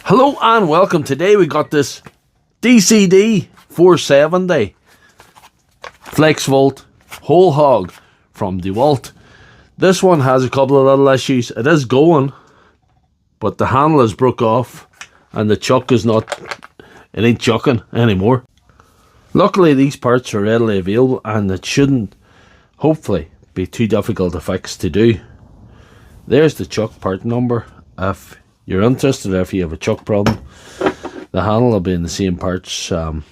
Hello and welcome. Today we got this DCD470 FlexVolt Hole Hawg from DeWalt. This one has a couple of little issues. It is going, but the handle is broke off and the chuck is not, it ain't chucking anymore. Luckily these parts are readily available and it shouldn't, hopefully, be too difficult to fix to do. There's the chuck part number. If you're interested, if you have a chuck problem, the handle will be in the same parts. I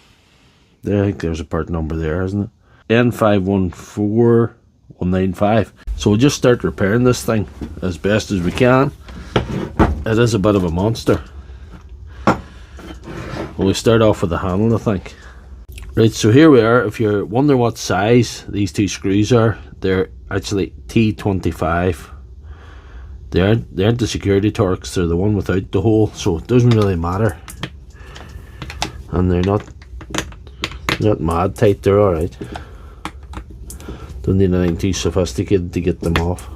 think there's a part number there, isn't it? N514195. So we'll just start repairing this thing as best as we can. It is a bit of a monster. We'll start off with the handle, I think. Right, so here we are. If you're wondering what size these two screws are, they're actually T25. They aren't the security Torx, they're the one without the hole, so it doesn't really matter. And they're not mad tight, they're alright. Don't need anything too sophisticated to get them off.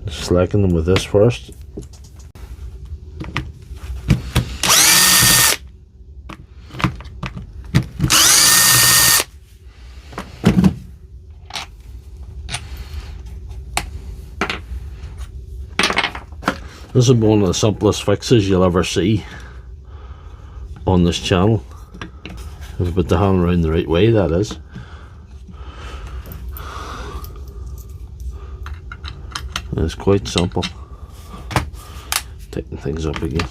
Slacken them with this first. This is one of the simplest fixes you'll ever see on this channel. If you put the handle around the right way, that is. And it's quite simple. Tighten things up again.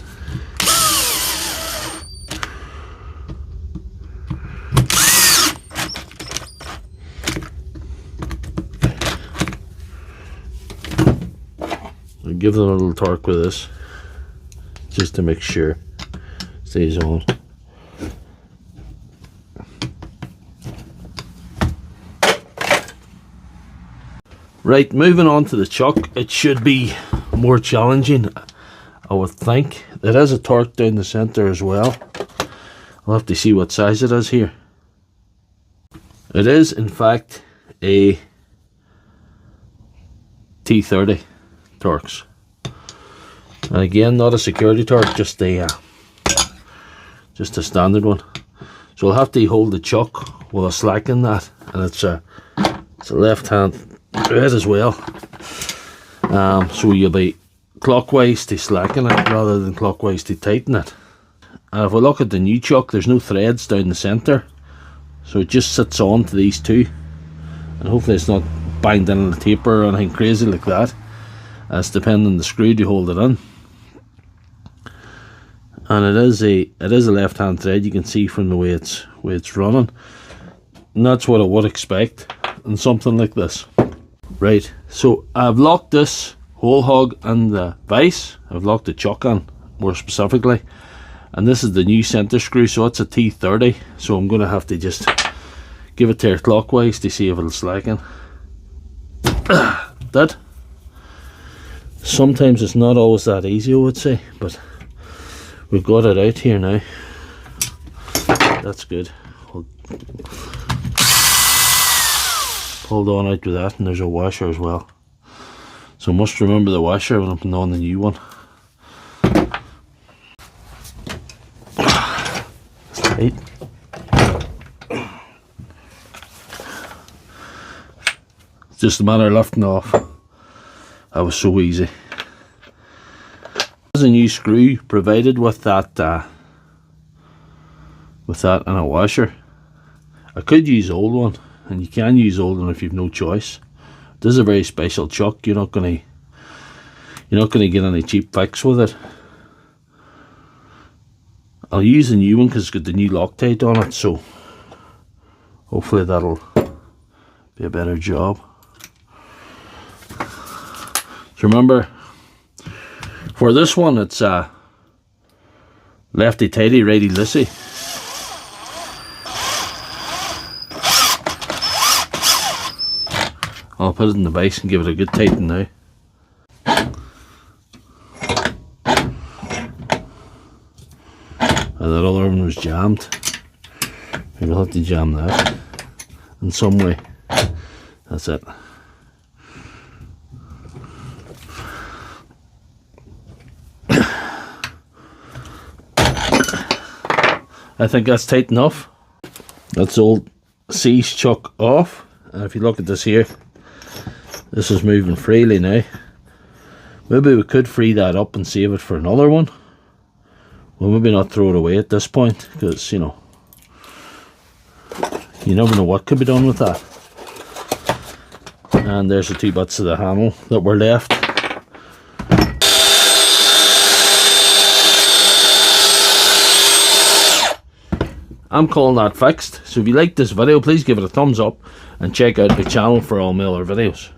Give it a little torque with this, just to make sure it stays on. Right, moving on to the chuck. It should be more challenging, I would think. There is a torque down the centre as well. I'll have to see what size it is here. It is in fact a T30 Torx. And again, not a security torque, just a standard one. So I'll have to hold the chuck while I slacken that, and it's a left hand thread as well. So you'll be clockwise to slacken it rather than clockwise to tighten it. And if I look at the new chuck, there's no threads down the centre, so it just sits on to these two, and hopefully it's not banged in on the taper or anything crazy like that. It's depending on the screw to hold it in. And it is a left hand thread, you can see from the way it's running. And that's what I would expect in something like this. Right, so I've locked this hole hog in the vise. I've locked the chuck in, more specifically. And this is the new centre screw, so it's a T30. So I'm going to have to just give it there clockwise to see if it'll slacken. That. Sometimes it's not always that easy, I would say, but we've got it out here now. That's good. Hold on out with that, and there's a washer as well. So I must remember the washer when I'm putting on the new one. It's tight. It's just a matter of lifting off. That was so easy. There's a new screw provided with that and a washer. I could use the old one, and you can use the old one if you've no choice. This is a very special chuck. You're not gonna get any cheap fix with it. I'll use the new one because it's got the new Loctite on it, so hopefully that'll be a better job. So remember, for this one it's lefty tighty, righty loosey. I'll put it in the vise and give it a good tighten now. And that other one was jammed. Maybe I'll have to jam that in some way. That's it. I think that's tight enough. That's old C's chuck off, and if you look at this here, this is moving freely now. Maybe we could free that up and save it for another one. Well, maybe not throw it away at this point, because you know, you never know what could be done with that. And there's the two bits of the handle that were left. I'm calling that fixed. So if you like this video, please give it a thumbs up and check out the channel for all my other videos.